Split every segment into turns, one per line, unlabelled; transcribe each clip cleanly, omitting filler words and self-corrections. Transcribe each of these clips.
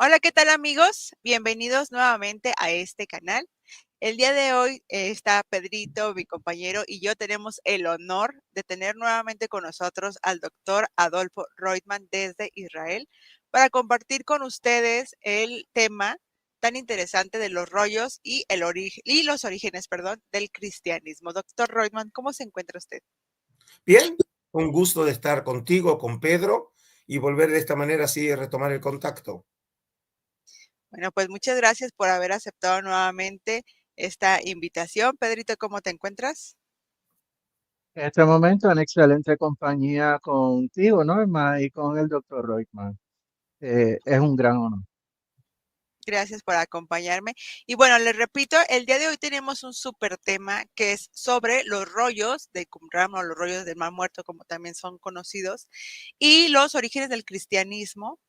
Hola, ¿qué tal amigos? Bienvenidos nuevamente a este canal. El día de hoy está Pedrito, mi compañero, y yo tenemos el honor de tener nuevamente con nosotros al doctor Adolfo Reutemann desde Israel para compartir con ustedes el tema tan interesante de los rollos y, los orígenes, perdón, del cristianismo. Doctor Reutemann, ¿cómo se encuentra usted?
Bien, un gusto de estar contigo, con Pedro, y volver de esta manera así retomar el contacto.
Bueno, pues muchas gracias por haber aceptado nuevamente esta invitación. Pedrito, ¿cómo te encuentras?
En este momento en excelente compañía contigo, Norma, y con el doctor Reutemann. Es un gran honor.
Gracias por acompañarme. Y bueno, les repito, el día de hoy tenemos un súper tema que es sobre los rollos de Qumran o los rollos del Mar Muerto, como también son conocidos, y los orígenes del cristianismo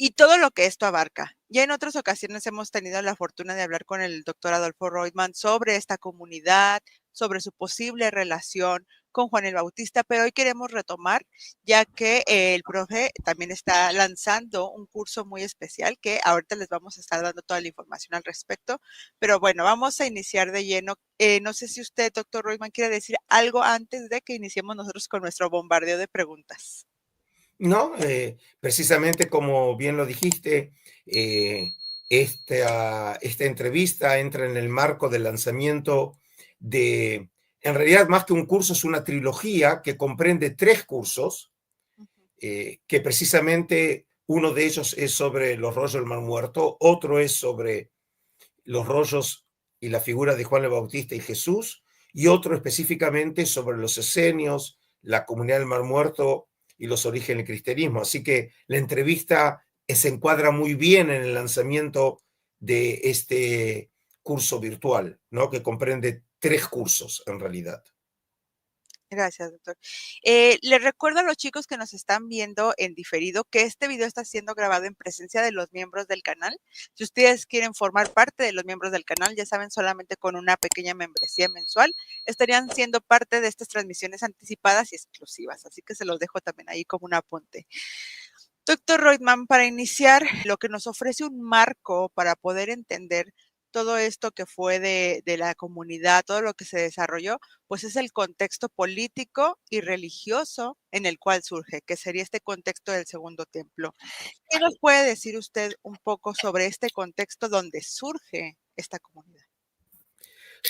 y todo lo que esto abarca. Ya en otras ocasiones hemos tenido la fortuna de hablar con el doctor Adolfo Reutemann sobre esta comunidad, sobre su posible relación con Juan el Bautista, pero hoy queremos retomar, ya que el profe también está lanzando un curso muy especial que ahorita les vamos a estar dando toda la información al respecto. Pero bueno, vamos a iniciar de lleno. No sé si usted, doctor Reutemann, quiere decir algo antes de que iniciemos nosotros con nuestro bombardeo de preguntas.
No, precisamente como bien lo dijiste, esta entrevista entra en el marco del lanzamiento de, en realidad más que un curso, es una trilogía que comprende 3 cursos, que precisamente uno de ellos es sobre los rollos del Mar Muerto, otro es sobre los rollos y la figura de Juan el Bautista y Jesús, y otro específicamente sobre los esenios, la comunidad del Mar Muerto y los orígenes del cristianismo. Así que la entrevista se encuadra muy bien en el lanzamiento de este curso virtual, ¿no? Que comprende 3 cursos en realidad.
Gracias, doctor. Les recuerdo a los chicos que nos están viendo en diferido que este video está siendo grabado en presencia de los miembros del canal. Si ustedes quieren formar parte de los miembros del canal, ya saben, solamente con una pequeña membresía mensual, estarían siendo parte de estas transmisiones anticipadas y exclusivas. Así que se los dejo también ahí como un apunte. Doctor Reutemann, para iniciar, lo que nos ofrece un marco para poder entender todo esto que fue de la comunidad, todo lo que se desarrolló, pues es el contexto político y religioso en el cual surge, que sería este contexto del Segundo Templo. ¿Qué nos puede decir usted un poco sobre este contexto donde surge esta comunidad?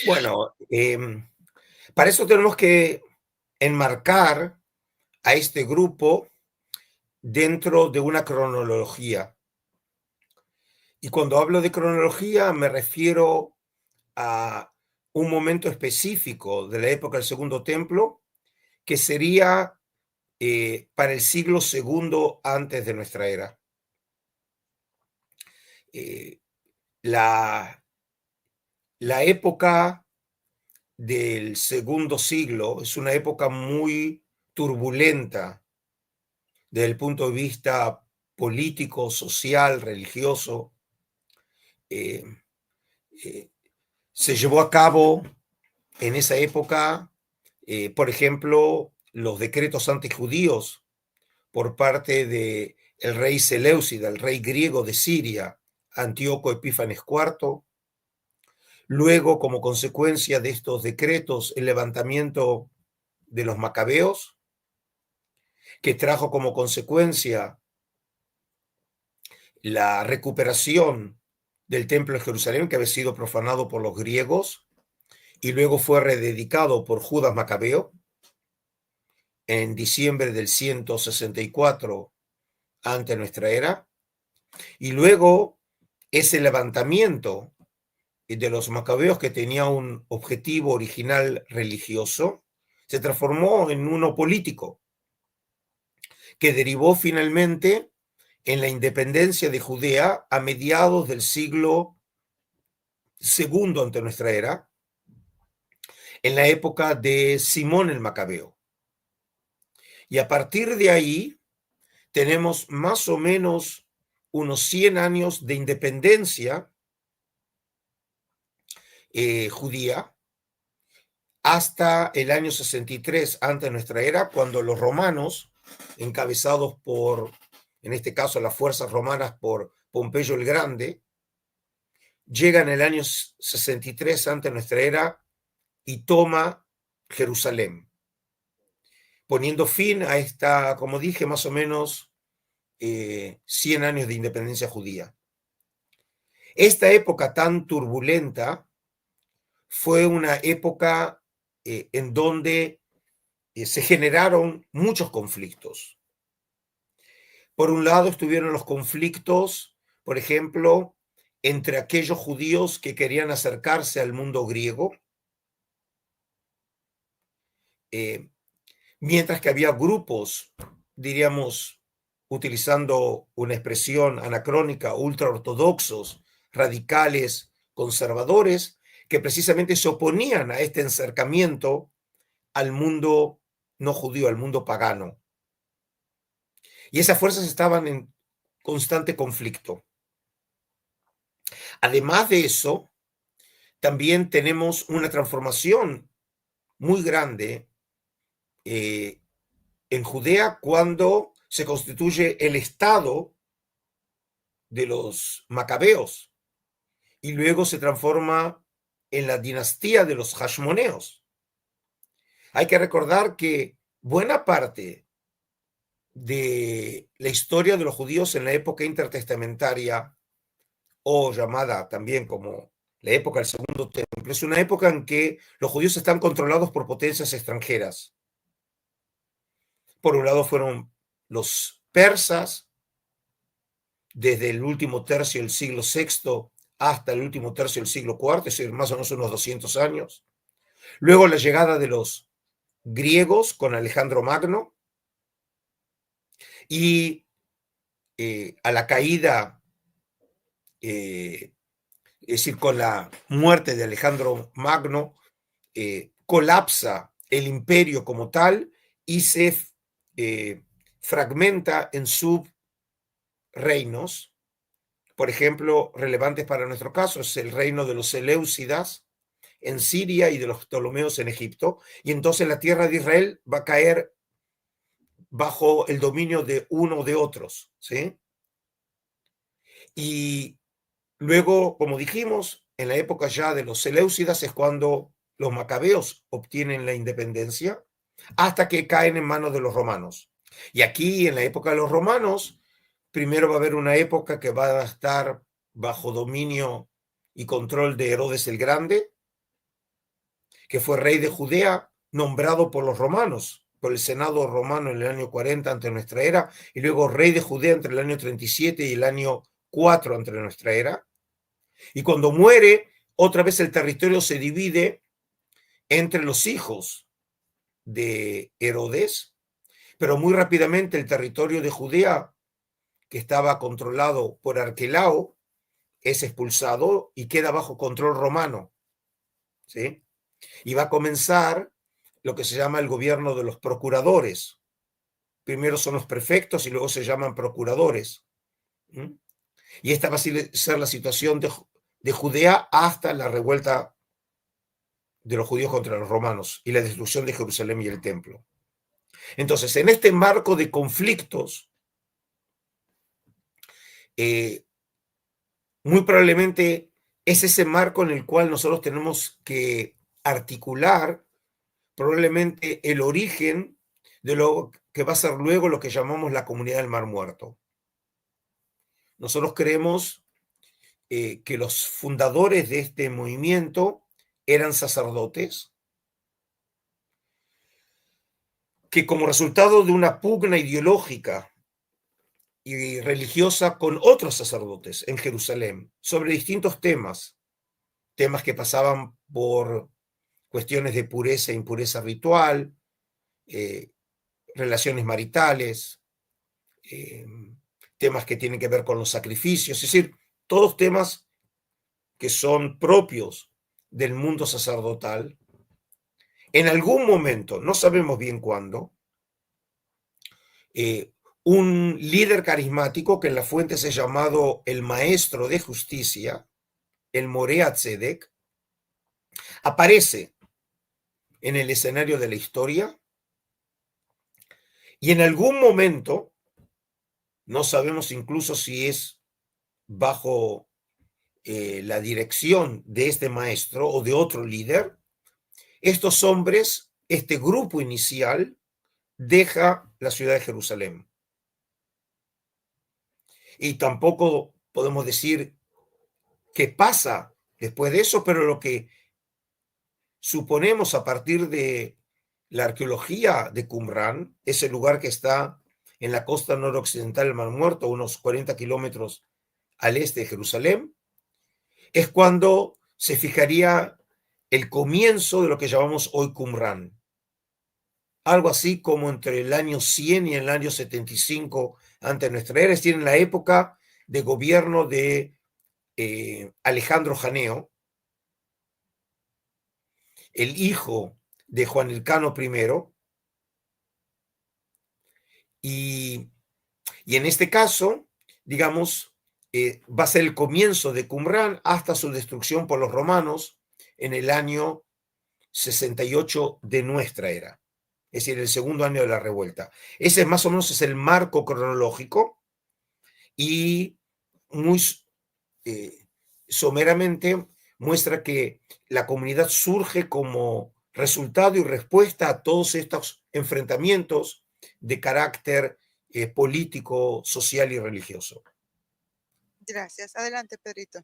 Bueno, para eso tenemos que enmarcar a este grupo dentro de una cronología. Y cuando hablo de cronología me refiero a un momento específico de la época del Segundo Templo, que sería para el siglo segundo antes de nuestra era. Eh, la, la época del segundo siglo es una época muy turbulenta desde el punto de vista político, social, religioso. Eh, eh, Se llevó a cabo en esa época, por ejemplo, los decretos antijudíos por parte del rey Seleucida, el rey griego de Siria, Antíoco Epífanes IV. Luego, como consecuencia de estos decretos, el levantamiento de los macabeos, que trajo como consecuencia la recuperación del templo de Jerusalén, que había sido profanado por los griegos, y luego fue rededicado por Judas Macabeo en diciembre del 164 ante nuestra era, y luego ese levantamiento de los macabeos, que tenía un objetivo original religioso, se transformó en uno político, que derivó finalmente en la independencia de Judea a mediados del siglo segundo ante nuestra era, en la época de Simón el Macabeo. Y a partir de ahí tenemos más o menos unos 100 años de independencia judía, hasta el año 63 antes de nuestra era, cuando los romanos, encabezados por, en este caso, las fuerzas romanas por Pompeyo el Grande, llega en el año 63 antes de nuestra era y toma Jerusalén, poniendo fin a esta, como dije, más o menos 100 años de independencia judía. Esta época tan turbulenta fue una época en donde se generaron muchos conflictos. Por un lado estuvieron los conflictos, por ejemplo, entre aquellos judíos que querían acercarse al mundo griego, mientras que había grupos, diríamos, utilizando una expresión anacrónica, ultraortodoxos, radicales, conservadores, que precisamente se oponían a este acercamiento al mundo no judío, al mundo pagano. Y esas fuerzas estaban en constante conflicto. Además de eso, también tenemos una transformación muy grande en Judea cuando se constituye el Estado de los macabeos y luego se transforma en la dinastía de los hashmoneos. Hay que recordar que buena parte de la historia de los judíos en la época intertestamentaria, o llamada también como la época del Segundo Templo, es una época en que los judíos están controlados por potencias extranjeras. Por un lado fueron los persas, desde el último tercio del siglo VI hasta el último tercio del siglo IV, es decir, más o menos unos 200 años. Luego la llegada de los griegos con Alejandro Magno y a la caída, es decir, con la muerte de Alejandro Magno, colapsa el imperio como tal y se fragmenta en subreinos. Por ejemplo, relevantes para nuestro caso es el reino de los Seleucidas en Siria y de los Ptolomeos en Egipto, y entonces la tierra de Israel va a caer bajo el dominio de uno o de otros, ¿sí? Y luego, como dijimos, en la época ya de los Seleucidas es cuando los macabeos obtienen la independencia, hasta que caen en manos de los romanos. Y aquí, en la época de los romanos, primero va a haber una época que va a estar bajo dominio y control de Herodes el Grande, que fue rey de Judea, nombrado por los romanos, por el Senado romano en el año 40 ante nuestra era, y luego rey de Judea entre el año 37 y el año 4 ante nuestra era. Y cuando muere, otra vez el territorio se divide entre los hijos de Herodes, pero muy rápidamente el territorio de Judea, que estaba controlado por Arquelao, es expulsado y queda bajo control romano, ¿sí? Y va a comenzar lo que se llama el gobierno de los procuradores. Primero son los prefectos y luego se llaman procuradores. Y esta va a ser la situación de Judea hasta la revuelta de los judíos contra los romanos y la destrucción de Jerusalén y el templo. Entonces, en este marco de conflictos, muy probablemente es ese marco en el cual nosotros tenemos que articular probablemente el origen de lo que va a ser luego lo que llamamos la Comunidad del Mar Muerto. Nosotros creemos que los fundadores de este movimiento eran sacerdotes que, como resultado de una pugna ideológica y religiosa con otros sacerdotes en Jerusalén sobre distintos temas que pasaban por cuestiones de pureza e impureza ritual, relaciones maritales, temas que tienen que ver con los sacrificios, es decir, todos temas que son propios del mundo sacerdotal. En algún momento, no sabemos bien cuándo, un líder carismático que en la fuente se ha llamado el maestro de justicia, el Morea Tzedek, aparece en el escenario de la historia y en algún momento, no sabemos incluso si es bajo la dirección de este maestro o de otro líder, estos hombres, este grupo inicial, deja la ciudad de Jerusalén. Y tampoco podemos decir qué pasa después de eso, pero lo que suponemos a partir de la arqueología de Qumran, ese lugar que está en la costa noroccidental del Mar Muerto, unos 40 kilómetros al este de Jerusalén, es cuando se fijaría el comienzo de lo que llamamos hoy Qumran. Algo así como entre el año 100 y el año 75 antes de nuestra era, es decir, en la época de gobierno de Alejandro Janeo, el hijo de Juan Elcano I, y en este caso, digamos, va a ser el comienzo de Qumran hasta su destrucción por los romanos en el año 68 de nuestra era, es decir, el segundo año de la revuelta. Ese más o menos es el marco cronológico y muy someramente muestra que la comunidad surge como resultado y respuesta a todos estos enfrentamientos de carácter político, social y religioso.
Gracias. Adelante, Pedrito.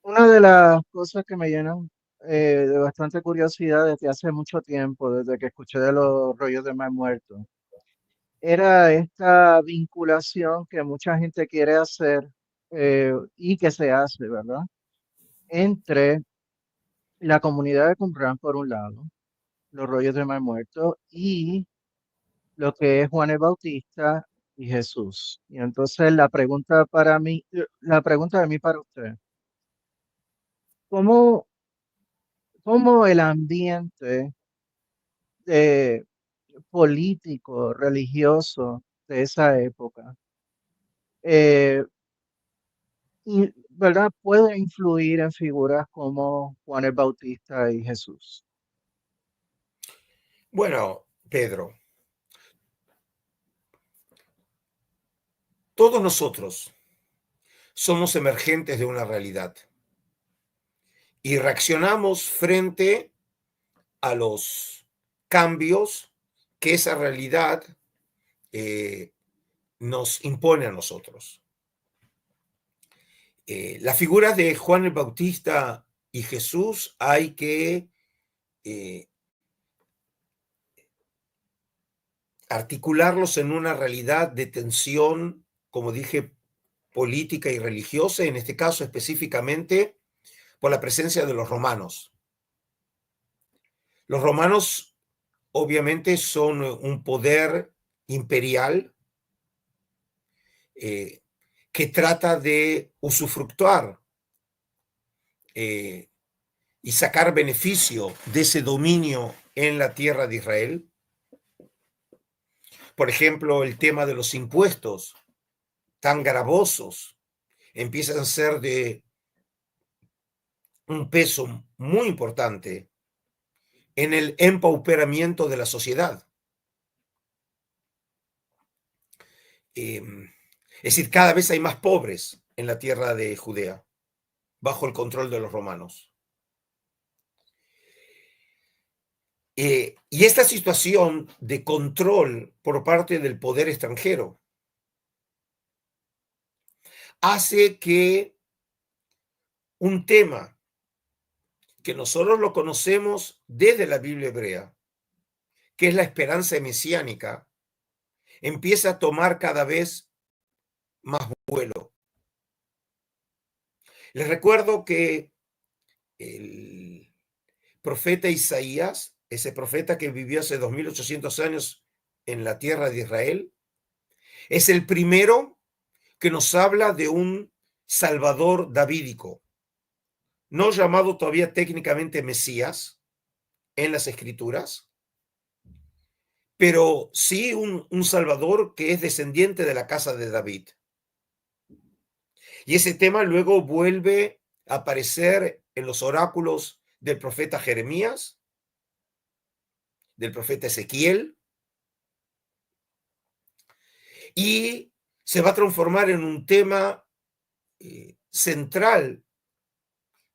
Una de las cosas que me llenan de bastante curiosidad desde hace mucho tiempo, desde que escuché de los rollos de Mar Muerto, era esta vinculación que mucha gente quiere hacer y que se hace, ¿verdad? Entre la comunidad de Qumran, por un lado, los rollos de Mar Muerto, y lo que es Juan el Bautista y Jesús. Y entonces la pregunta para mí, la pregunta de mí para usted, ¿cómo, cómo el ambiente eh, político, religioso de esa época, eh, ¿verdad? Puede influir en figuras como Juan el Bautista y Jesús?
Bueno, Pedro, todos nosotros somos emergentes de una realidad y reaccionamos frente a los cambios que esa realidad nos impone a nosotros. La figura de Juan el Bautista y Jesús hay que articularlos en una realidad de tensión, como dije, política y religiosa, en este caso específicamente por la presencia de los romanos. Los romanos obviamente son un poder imperial que trata de usufructuar y sacar beneficio de ese dominio en la tierra de Israel. Por ejemplo, el tema de los impuestos tan gravosos empiezan a ser de un peso muy importante en el empauperamiento de la sociedad. Es decir, cada vez hay más pobres en la tierra de Judea, bajo el control de los romanos. Y esta situación de control por parte del poder extranjero hace que un tema que nosotros lo conocemos desde la Biblia hebrea, que es la esperanza mesiánica, empieza a tomar cada vez más vuelo. Les recuerdo que el profeta Isaías, ese profeta que vivió hace 2800 años en la tierra de Israel, es el primero que nos habla de un Salvador davídico, no llamado todavía técnicamente Mesías en las Escrituras, pero sí un Salvador que es descendiente de la casa de David. Y ese tema luego vuelve a aparecer en los oráculos del profeta Jeremías, del profeta Ezequiel, y se va a transformar en un tema central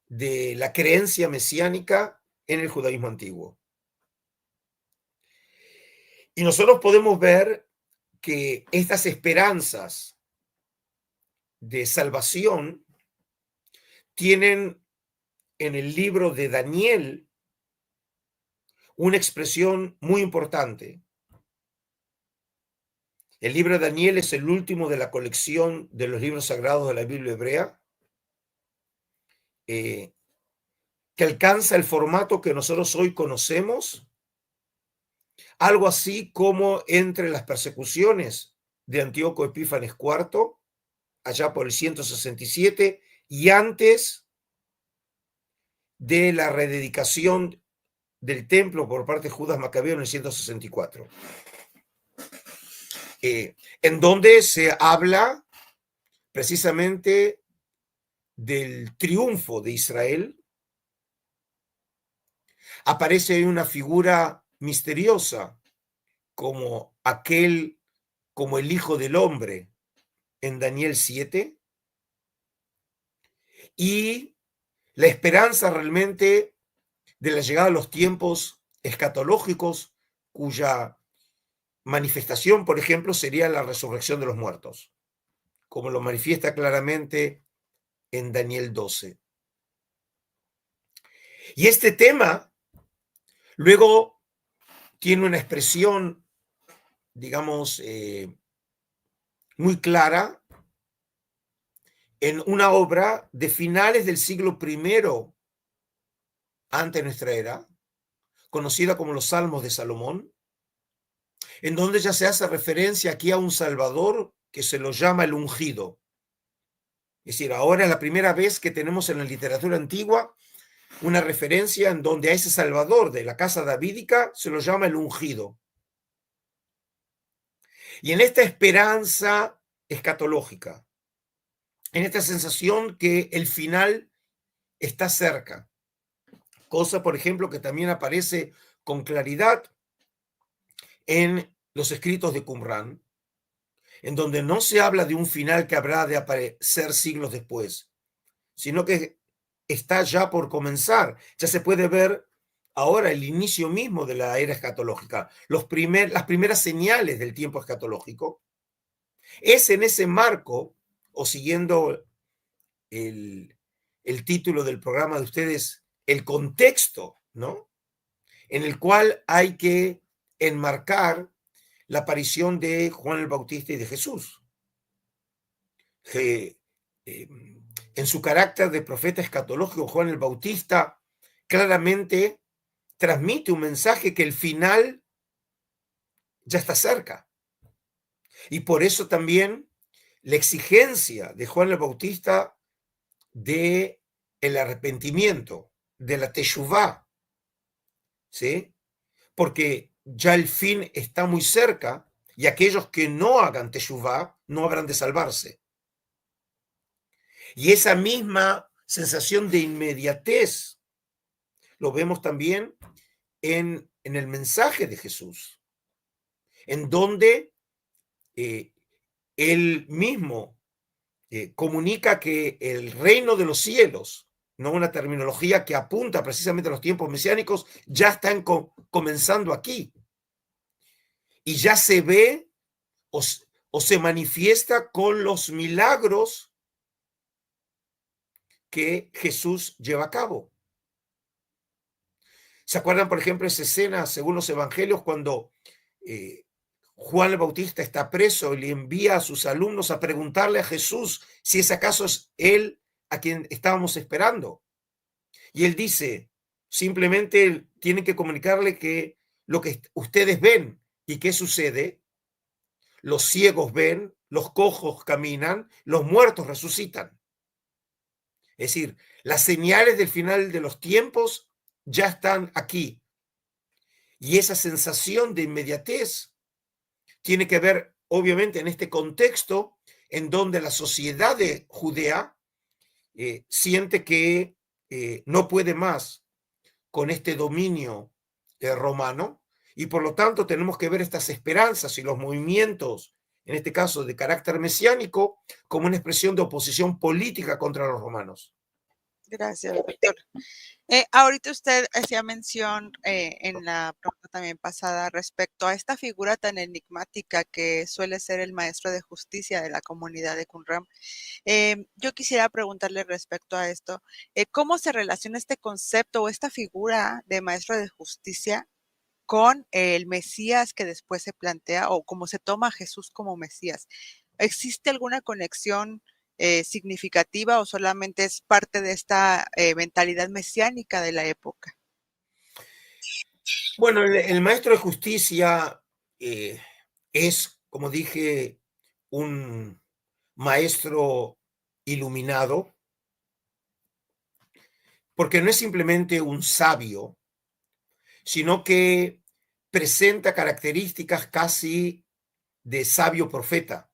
de la creencia mesiánica en el judaísmo antiguo. Y nosotros podemos ver que estas esperanzas de salvación tienen en el libro de Daniel una expresión muy importante. El libro de Daniel es el último de la colección de los libros sagrados de la Biblia hebrea, que alcanza el formato que nosotros hoy conocemos, algo así como entre las persecuciones de Antíoco Epífanes IV, allá por el 167, y antes de la rededicación del templo por parte de Judas Macabeo en el 164. En donde se habla precisamente del triunfo de Israel. Aparece una figura misteriosa como el Hijo del Hombre en Daniel 7, y la esperanza realmente de la llegada de los tiempos escatológicos, cuya manifestación, por ejemplo, sería la resurrección de los muertos, como lo manifiesta claramente en Daniel 12. Y este tema luego tiene una expresión, digamos, muy clara en una obra de finales del siglo I antes de nuestra era, conocida como los Salmos de Salomón, en donde ya se hace referencia aquí a un Salvador que se lo llama el ungido. Es decir, ahora es la primera vez que tenemos en la literatura antigua una referencia en donde a ese Salvador de la casa davídica se lo llama el ungido. Y en esta esperanza escatológica, en esta sensación que el final está cerca, cosa, por ejemplo, que también aparece con claridad en los escritos de Qumrán, en donde no se habla de un final que habrá de aparecer siglos después, sino que está ya por comenzar. Ya se puede ver ahora el inicio mismo de la era escatológica, las primeras señales del tiempo escatológico. Es en ese marco, o siguiendo el título del programa de ustedes, el contexto, ¿no?, en el cual hay que enmarcar la aparición de Juan el Bautista y de Jesús. En su carácter de profeta escatológico, Juan el Bautista claramente transmite un mensaje que el final ya está cerca. Y por eso también la exigencia de Juan el Bautista de el arrepentimiento, de la teshuvá, ¿sí? Porque ya el fin está muy cerca y aquellos que no hagan teshuvá no habrán de salvarse. Y esa misma sensación de inmediatez lo vemos también en el mensaje de Jesús, en donde él mismo comunica que el reino de los cielos, no una terminología que apunta precisamente a los tiempos mesiánicos, ya están comenzando aquí. Y ya se ve o se manifiesta con los milagros que Jesús lleva a cabo. ¿Se acuerdan, por ejemplo, esa escena, según los evangelios, cuando Juan el Bautista está preso y le envía a sus alumnos a preguntarle a Jesús si es acaso es él a quien estábamos esperando? Y él dice, simplemente tienen que comunicarle que lo que ustedes ven. ¿Y qué sucede? Los ciegos ven, los cojos caminan, los muertos resucitan. Es decir, las señales del final de los tiempos ya están aquí. Y esa sensación de inmediatez tiene que ver, obviamente, en este contexto en donde la sociedad de Judea siente que no puede más con este dominio romano, y por lo tanto tenemos que ver estas esperanzas y los movimientos en este caso de carácter mesiánico, como una expresión de oposición política contra los romanos.
Gracias, doctor. Ahorita usted hacía mención en la pregunta también pasada respecto a esta figura tan enigmática que suele ser el maestro de justicia de la comunidad de Qumran. Yo quisiera preguntarle respecto a esto, ¿cómo se relaciona este concepto o esta figura de maestro de justicia con el Mesías que después se plantea o cómo se toma a Jesús como Mesías? ¿Existe alguna conexión significativa o solamente es parte de esta mentalidad mesiánica de la época?
Bueno, el maestro de justicia es, como dije, un maestro iluminado, porque no es simplemente un sabio, sino que presenta características casi de sabio profeta.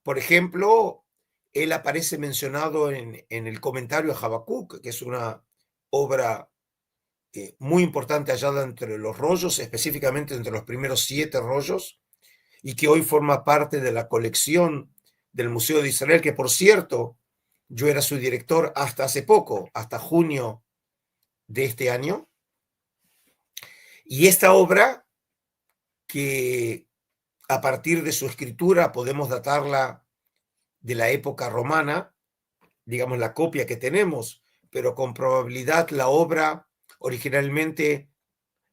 Por ejemplo, él aparece mencionado en el comentario a Habacuc, que es una obra muy importante hallada entre los rollos, específicamente entre los primeros 7 rollos, y que hoy forma parte de la colección del Museo de Israel, que por cierto, yo era su director hasta hace poco, hasta junio de este año. Y esta obra, que a partir de su escritura podemos datarla de la época romana, digamos la copia que tenemos, pero con probabilidad la obra originalmente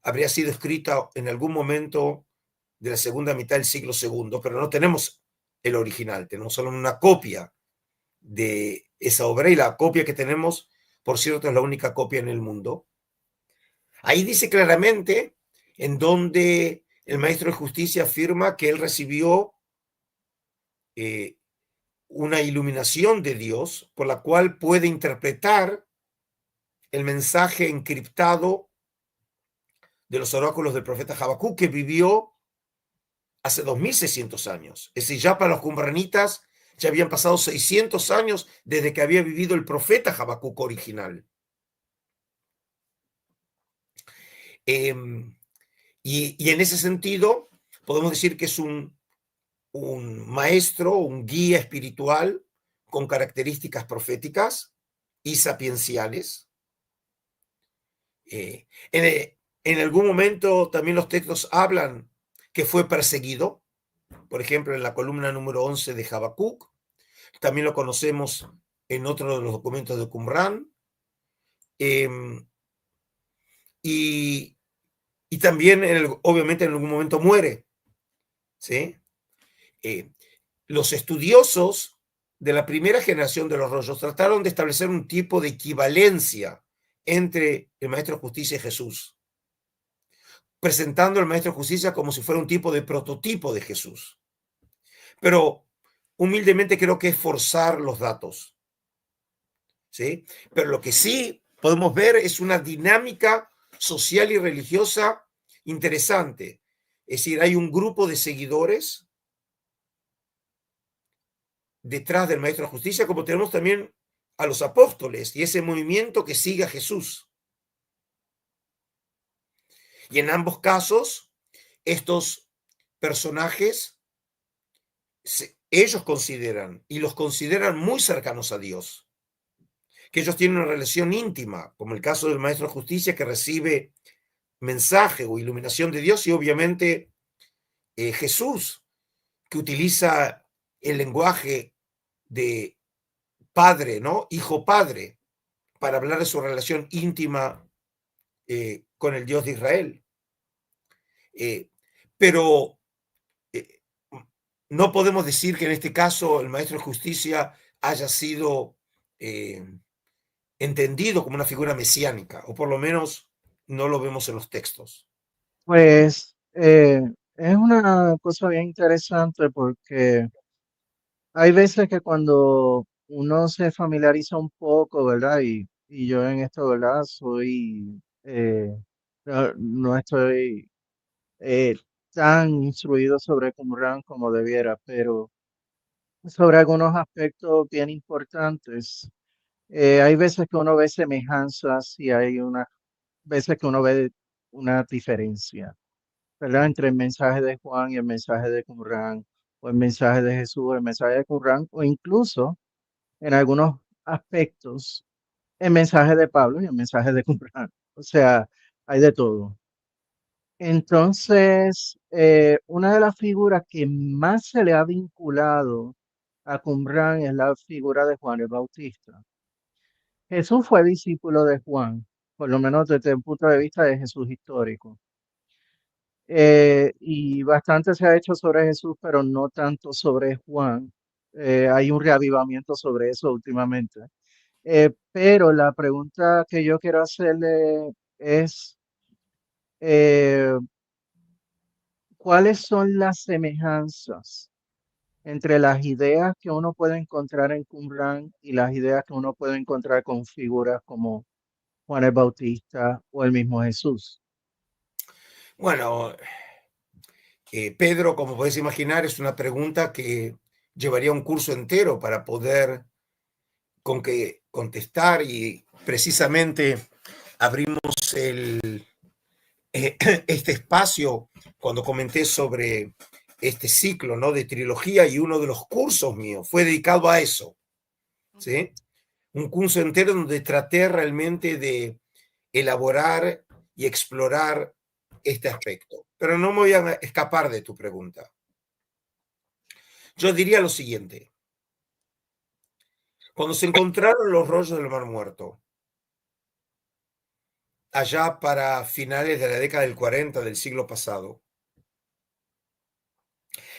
habría sido escrita en algún momento de la segunda mitad del siglo segundo, pero no tenemos el original, tenemos solo una copia de esa obra y la copia que tenemos, por cierto, es la única copia en el mundo. Ahí dice claramente en donde el maestro de justicia afirma que él recibió una iluminación de Dios por la cual puede interpretar el mensaje encriptado de los oráculos del profeta Habacuc, que vivió hace 2600 años. Es decir, ya para los qumranitas ya habían pasado 600 años desde que había vivido el profeta Habacuc original. Y en ese sentido, podemos decir que es un maestro, un guía espiritual con características proféticas y sapienciales. En algún momento también los textos hablan que fue perseguido, por ejemplo, en la columna número 11 de Habacuc. También lo conocemos en otro de los documentos de Qumran. Y también, obviamente, en algún momento muere. ¿Sí? Los estudiosos de la primera generación de los rollos trataron de establecer un tipo de equivalencia entre el maestro de justicia y Jesús, presentando al maestro de justicia como si fuera un tipo de prototipo de Jesús. Pero humildemente creo que es forzar los datos. ¿Sí? Pero lo que sí podemos ver es una dinámica social y religiosa interesante. Es decir, hay un grupo de seguidores detrás del maestro de justicia, como tenemos también a los apóstoles y ese movimiento que sigue a Jesús. Y en ambos casos, estos personajes, ellos consideran, y los consideran muy cercanos a Dios, que ellos tienen una relación íntima, como el caso del maestro de justicia que recibe mensaje o iluminación de Dios, y obviamente Jesús, que utiliza el lenguaje de padre, ¿no? Hijo padre, para hablar de su relación íntima con el Dios de Israel. Pero no podemos decir que en este caso el maestro de justicia haya sido entendido como una figura mesiánica, o por lo menos no lo vemos en los textos.
Pues es una cosa bien interesante porque hay veces que cuando uno se familiariza un poco, ¿verdad? Y yo en esto, ¿verdad? No estoy eh, tan instruido sobre Qumran como debiera, pero sobre algunos aspectos bien importantes. Hay veces que uno ve semejanzas y hay unas veces que uno ve una diferencia. ¿verdad? Entre el mensaje de Juan y el mensaje de Qumrán, o el mensaje de Jesús, el mensaje de Qumrán, o incluso en algunos aspectos el mensaje de Pablo y el mensaje de Qumrán. O sea, hay de todo. Entonces, una de las figuras que más se le ha vinculado a Qumrán es la figura de Juan el Bautista. Jesús fue discípulo de Juan, por lo menos desde el punto de vista de Jesús histórico. Y bastante se ha hecho sobre Jesús, pero no tanto sobre Juan. Hay un reavivamiento sobre eso últimamente. Pero la pregunta que yo quiero hacerle es, eh, ¿cuáles son las semejanzas entre las ideas que uno puede encontrar en Qumrán y las ideas que uno puede encontrar con figuras como Juan el Bautista o el mismo Jesús?
Bueno, Pedro, como podés imaginar, es una pregunta que llevaría un curso entero para poder contestar, y precisamente abrimos este espacio cuando comenté sobre este ciclo, ¿no?, de trilogía, y uno de los cursos míos fue dedicado a eso, ¿sí? Un curso entero donde traté realmente de elaborar y explorar este aspecto. Pero no me voy a escapar de tu pregunta. Yo diría lo siguiente. Cuando se encontraron los rollos del Mar Muerto, allá para finales de la década del 40 del siglo pasado,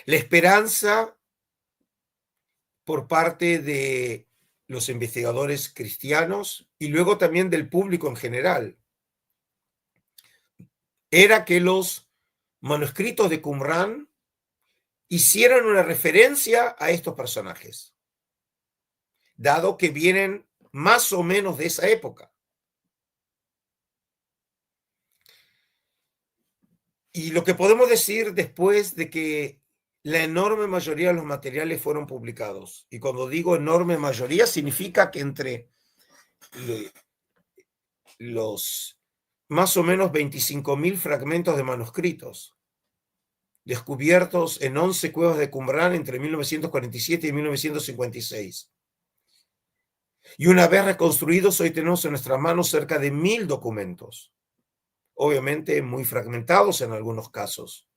la esperanza por parte de los investigadores cristianos y luego también del público en general era que los manuscritos de Qumrán hicieran una referencia a estos personajes, dado que vienen más o menos de esa época. Y lo que podemos decir después de que la enorme mayoría de los materiales fueron publicados, y cuando digo enorme mayoría, significa que entre los más o menos 25.000 fragmentos de manuscritos descubiertos en 11 cuevas de Qumrán entre 1947 y 1956. Y una vez reconstruidos, hoy tenemos en nuestras manos cerca de 1.000 documentos, obviamente muy fragmentados en algunos casos.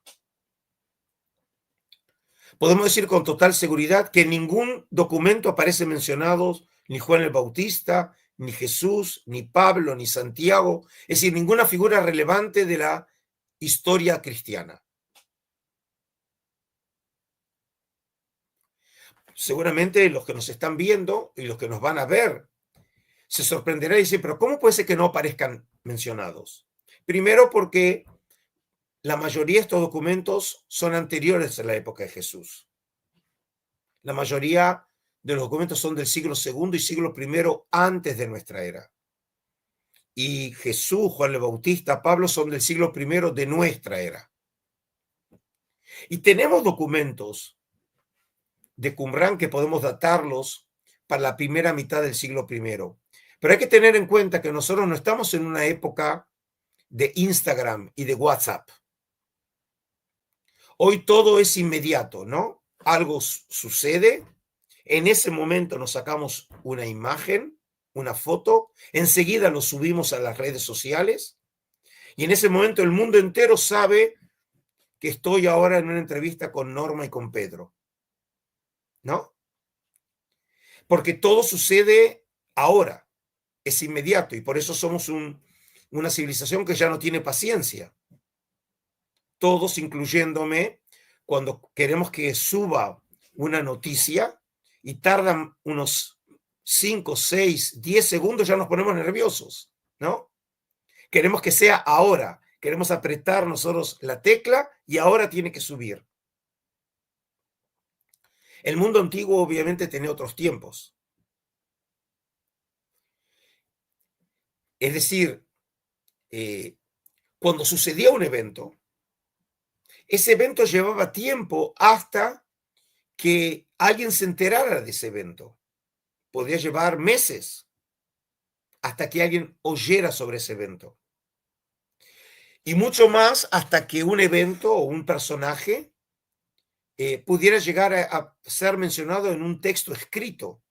Podemos decir con total seguridad que en ningún documento aparece mencionados ni Juan el Bautista, ni Jesús, ni Pablo, ni Santiago, es decir, ninguna figura relevante de la historia cristiana. Seguramente los que nos están viendo y los que nos van a ver se sorprenderán y dicen, pero ¿cómo puede ser que no aparezcan mencionados? Primero porque la mayoría de estos documentos son anteriores a la época de Jesús. La mayoría de los documentos son del siglo II y siglo I antes de nuestra era. Y Jesús, Juan el Bautista, Pablo son del siglo I de nuestra era. Y tenemos documentos de Qumrán que podemos datarlos para la primera mitad del siglo I. Pero hay que tener en cuenta que nosotros no estamos en una época de Instagram y de WhatsApp. Hoy todo es inmediato, ¿no? Algo sucede, en ese momento nos sacamos una imagen, una foto, enseguida lo subimos a las redes sociales y en ese momento el mundo entero sabe que estoy ahora en una entrevista con Norma y con Pedro, ¿no? Porque todo sucede ahora, es inmediato, y por eso somos una civilización que ya no tiene paciencia. Todos, incluyéndome, cuando queremos que suba una noticia y tardan unos 5, 6, 10 segundos, ya nos ponemos nerviosos, ¿no? Queremos que sea ahora, queremos apretar nosotros la tecla y ahora tiene que subir. El mundo antiguo obviamente tenía otros tiempos. Es decir, cuando sucedía un evento, ese evento llevaba tiempo hasta que alguien se enterara de ese evento. Podría llevar meses hasta que alguien oyera sobre ese evento. y mucho más hasta que un evento o un personaje pudiera llegar a ser mencionado en un texto escrito,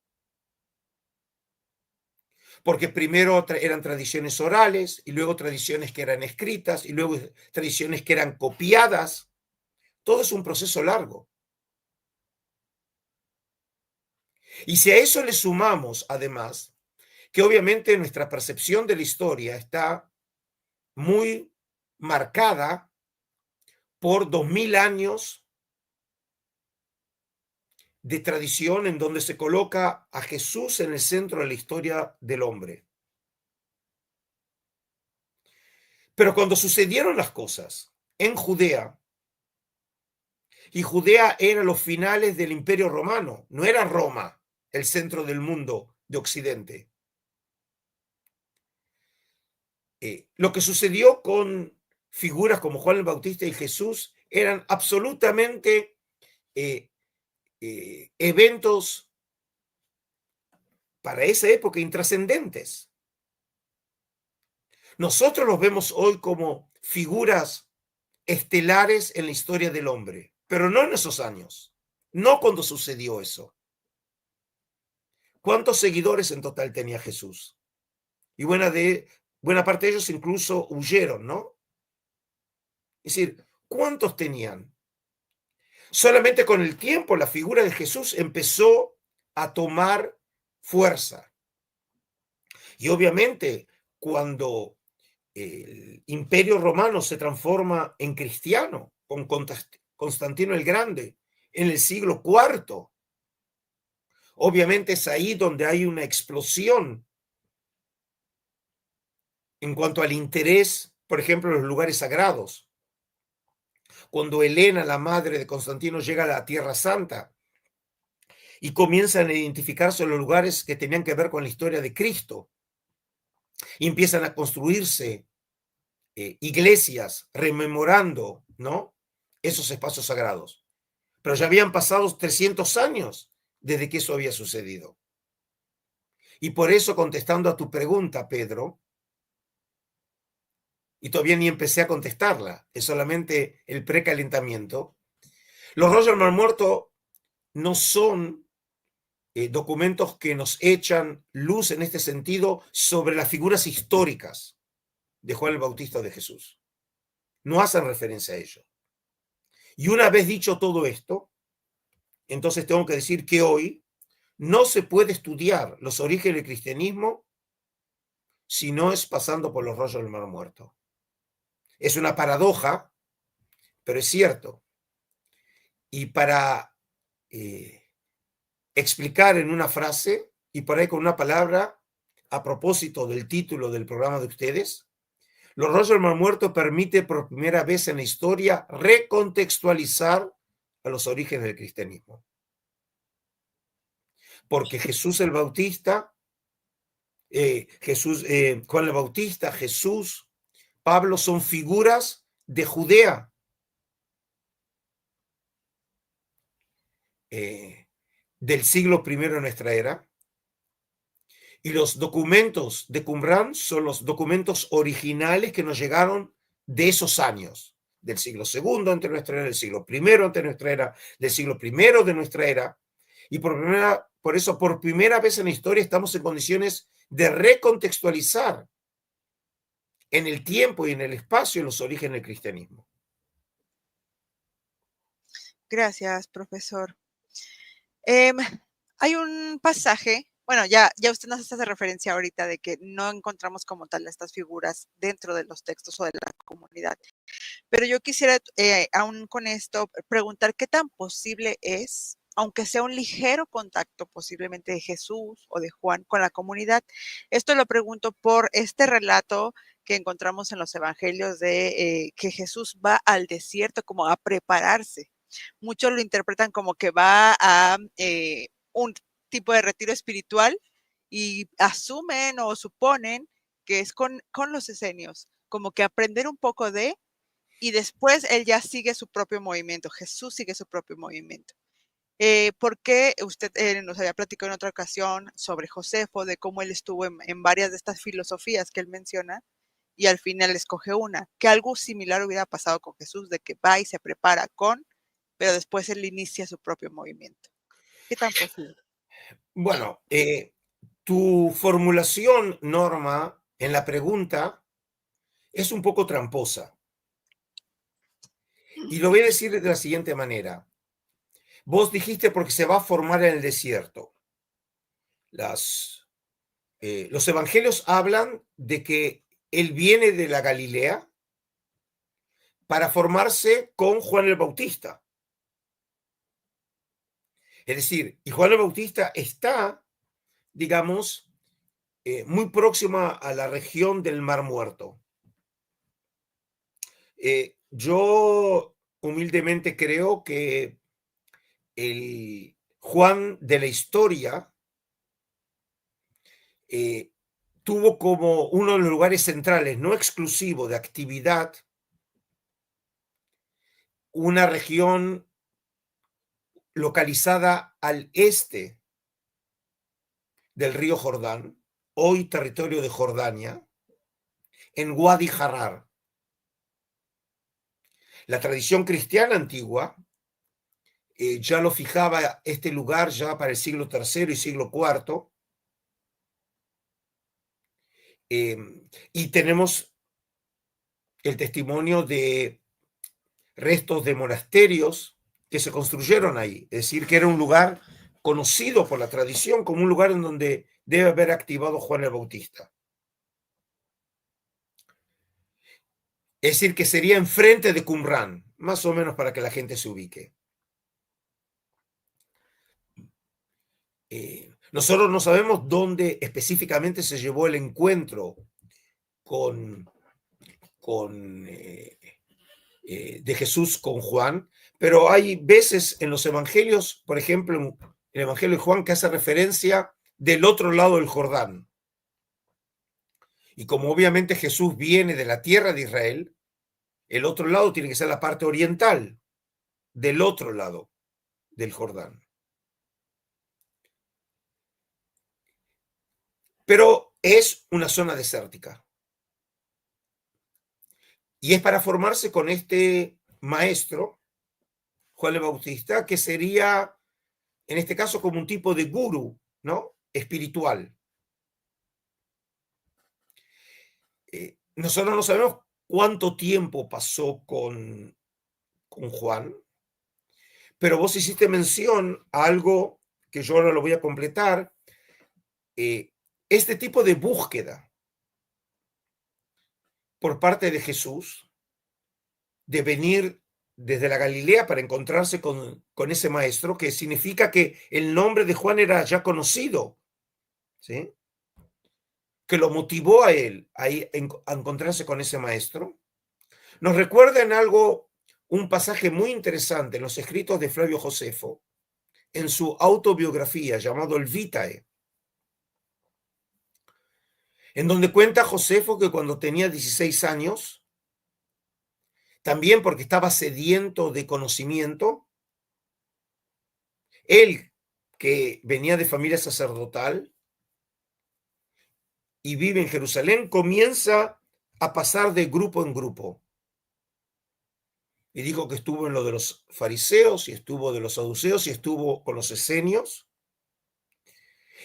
porque primero eran tradiciones orales y luego tradiciones que eran escritas y luego tradiciones que eran copiadas. Todo es un proceso largo. Y si a eso le sumamos, además, que obviamente nuestra percepción de la historia está muy marcada por 2000 años de tradición en donde se coloca a Jesús en el centro de la historia del hombre. Pero cuando sucedieron las cosas en Judea, y Judea era los finales del Imperio Romano, no era Roma el centro del mundo de Occidente. Lo que sucedió con figuras como Juan el Bautista y Jesús eran absolutamente eventos para esa época intrascendentes. Nosotros los vemos hoy como figuras estelares en la historia del hombre, pero no en esos años, no cuando sucedió eso. ¿Cuántos seguidores en total tenía Jesús? Y buena parte de ellos incluso huyeron, ¿no? Es decir, ¿cuántos tenían? Solamente con el tiempo la figura de Jesús empezó a tomar fuerza. Y obviamente cuando el Imperio Romano se transforma en cristiano con Constantino el Grande en el siglo IV, obviamente es ahí donde hay una explosión en cuanto al interés, por ejemplo, en los lugares sagrados. Cuando Helena, la madre de Constantino, llega a la Tierra Santa y comienzan a identificarse los lugares que tenían que ver con la historia de Cristo y empiezan a construirse iglesias rememorando, ¿no?, esos espacios sagrados. Pero ya habían pasado 300 años desde que eso había sucedido. Y por eso, contestando a tu pregunta, Pedro, y todavía ni empecé a contestarla, es solamente el precalentamiento, los rollos del Mar Muerto no son documentos que nos echan luz en este sentido sobre las figuras históricas de Juan el Bautista o de Jesús. No hacen referencia a ello. Y una vez dicho todo esto, entonces tengo que decir que hoy no se puede estudiar los orígenes del cristianismo si no es pasando por los rollos del Mar Muerto. Es una paradoja, pero es cierto. Y para explicar en una frase y por ahí con una palabra, a propósito del título del programa de ustedes, los rollos del Mar Muerto permite por primera vez en la historia recontextualizar a los orígenes del cristianismo. Porque Jesús el Bautista, Juan el Bautista, Jesús, Pablo son figuras de Judea. Del siglo I de nuestra era. Y los documentos de Qumran son los documentos originales que nos llegaron de esos años, del siglo II ante nuestra era, del siglo I ante nuestra era, del siglo I de nuestra era. Y por eso, por primera vez en la historia, estamos en condiciones de recontextualizar en el tiempo y en el espacio los orígenes del cristianismo.
Gracias, profesor. Hay un pasaje, bueno, ya usted nos hace referencia ahorita de que no encontramos como tal estas figuras dentro de los textos o de la comunidad, pero yo quisiera, aún con esto, preguntar qué tan posible es, aunque sea un ligero contacto posiblemente de Jesús o de Juan con la comunidad. Esto lo pregunto por este relato que encontramos en los evangelios de que Jesús va al desierto como a prepararse. Muchos lo interpretan como que va a un tipo de retiro espiritual y asumen o suponen que es con los esenios, como que aprender un poco de, y después él ya sigue su propio movimiento, Jesús sigue su propio movimiento. Porque usted nos había platicado en otra ocasión sobre Josefo, de cómo él estuvo en varias de estas filosofías que él menciona, y al final escoge una, que algo similar hubiera pasado con Jesús, de que va y se prepara pero después él inicia su propio movimiento. ¿Qué tan posible?
Bueno, tu formulación, Norma, en la pregunta es un poco tramposa. Y lo voy a decir de la siguiente manera. Vos dijiste porque se va a formar en el desierto. Los evangelios hablan de que él viene de la Galilea para formarse con Juan el Bautista. Es decir, y Juan el Bautista está, digamos, muy próxima a la región del Mar Muerto. Yo humildemente creo que el Juan de la historia tuvo como uno de los lugares centrales, no exclusivo de actividad, una región localizada al este del río Jordán, hoy territorio de Jordania, en Wadi Harar. La tradición cristiana antigua ya lo fijaba este lugar ya para el siglo III y siglo IV. Y tenemos el testimonio de restos de monasterios que se construyeron ahí, es decir, que era un lugar conocido por la tradición como un lugar en donde debe haber activado Juan el Bautista. Es decir, que sería enfrente de Qumran, más o menos para que la gente se ubique. Nosotros no sabemos dónde específicamente se llevó el encuentro de Jesús con Juan, pero hay veces en los evangelios, por ejemplo, en el evangelio de Juan, que hace referencia del otro lado del Jordán. Y como obviamente Jesús viene de la tierra de Israel, el otro lado tiene que ser la parte oriental, del otro lado del Jordán. Pero es una zona desértica. Y es para formarse con este maestro, Juan el Bautista, que sería, en este caso, como un tipo de gurú, ¿no? Espiritual. Nosotros no sabemos cuánto tiempo pasó con Juan, pero vos hiciste mención a algo que yo ahora lo voy a completar. Este tipo de búsqueda por parte de Jesús, de venir desde la Galilea para encontrarse con ese maestro, que significa que el nombre de Juan era ya conocido, ¿sí? Que lo motivó a él a encontrarse con ese maestro, nos recuerda en algo, un pasaje muy interesante en los escritos de Flavio Josefo, en su autobiografía llamado el Vitae, en donde cuenta Josefo que cuando tenía 16 años, también porque estaba sediento de conocimiento, él, que venía de familia sacerdotal y vive en Jerusalén, comienza a pasar de grupo en grupo. Y dijo que estuvo en lo de los fariseos, y estuvo de los saduceos, y estuvo con los esenios.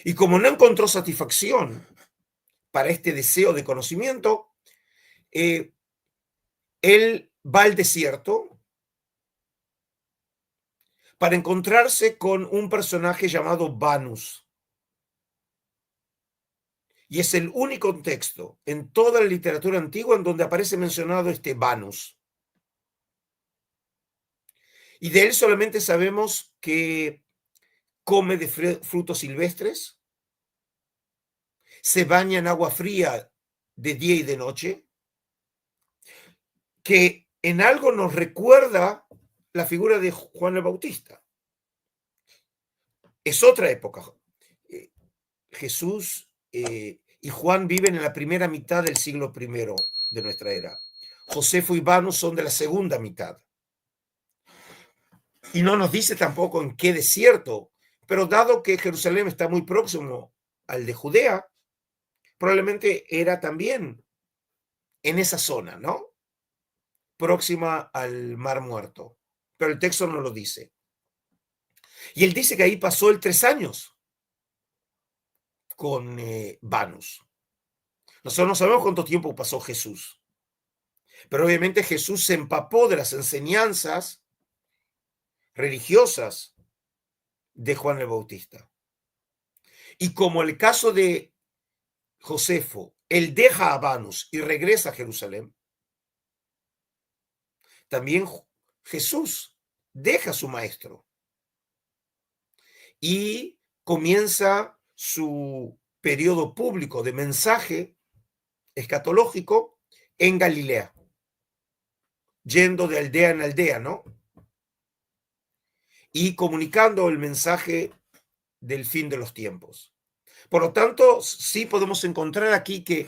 Y como no encontró satisfacción para este deseo de conocimiento, él va al desierto para encontrarse con un personaje llamado Banus. Y es el único texto en toda la literatura antigua en donde aparece mencionado este Banus. Y de él solamente sabemos que come de frutos silvestres, se baña en agua fría de día y de noche, que en algo nos recuerda la figura de Juan el Bautista. Es otra época. Jesús y Juan viven en la primera mitad del siglo I de nuestra era. Josefo y Banus son de la segunda mitad. Y no nos dice tampoco en qué desierto, pero dado que Jerusalén está muy próximo al de Judea, probablemente era también en esa zona, ¿no? Próxima al Mar Muerto, pero el texto no lo dice. Y él dice que ahí pasó él 3 años con Vanus. Nosotros no sabemos cuánto tiempo pasó Jesús, pero obviamente Jesús se empapó de las enseñanzas religiosas de Juan el Bautista. Y como el caso de Josefo, él deja a Vanus y regresa a Jerusalén, también Jesús deja a su maestro y comienza su periodo público de mensaje escatológico en Galilea, yendo de aldea en aldea, ¿no? Y comunicando el mensaje del fin de los tiempos. Por lo tanto, sí podemos encontrar aquí que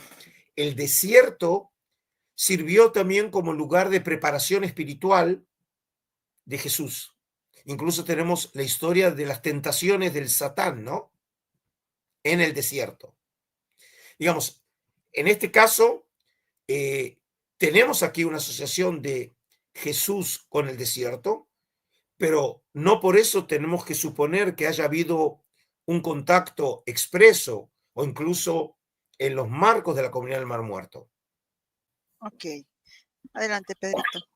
el desierto sirvió también como lugar de preparación espiritual de Jesús. Incluso tenemos la historia de las tentaciones del Satán, ¿no? En el desierto. Digamos, en este caso, tenemos aquí una asociación de Jesús con el desierto, pero no por eso tenemos que suponer que haya habido un contacto expreso o incluso en los marcos de la comunidad del Mar Muerto.
Ok. Adelante, Pedrito.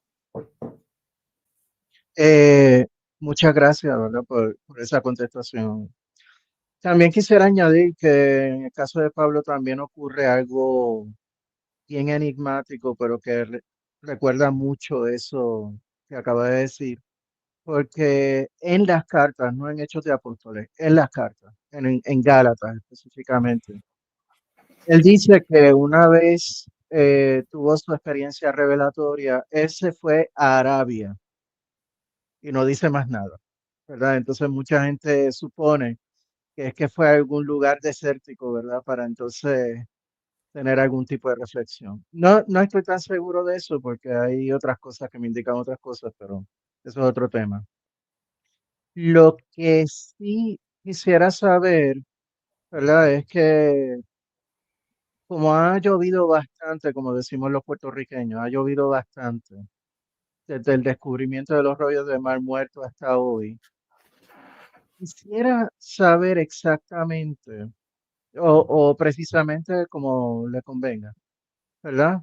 Muchas gracias, ¿verdad? Por esa contestación. También quisiera añadir que en el caso de Pablo también ocurre algo bien enigmático, pero que recuerda mucho eso que acaba de decir, porque en las cartas, no en Hechos de Apóstoles, en las cartas, en Gálatas específicamente, él dice que una vez tuvo su experiencia revelatoria, él se fue a Arabia y no dice más nada, ¿verdad? Entonces mucha gente supone que es que fue a algún lugar desértico, ¿verdad? Para entonces tener algún tipo de reflexión. No, no estoy tan seguro de eso porque hay otras cosas que me indican otras cosas, pero eso es otro tema. Lo que sí quisiera saber, ¿verdad? Es que como ha llovido bastante, como decimos los puertorriqueños, ha llovido bastante desde el descubrimiento de los rollos de Mar Muerto hasta hoy. Quisiera saber exactamente, o precisamente como le convenga, ¿verdad?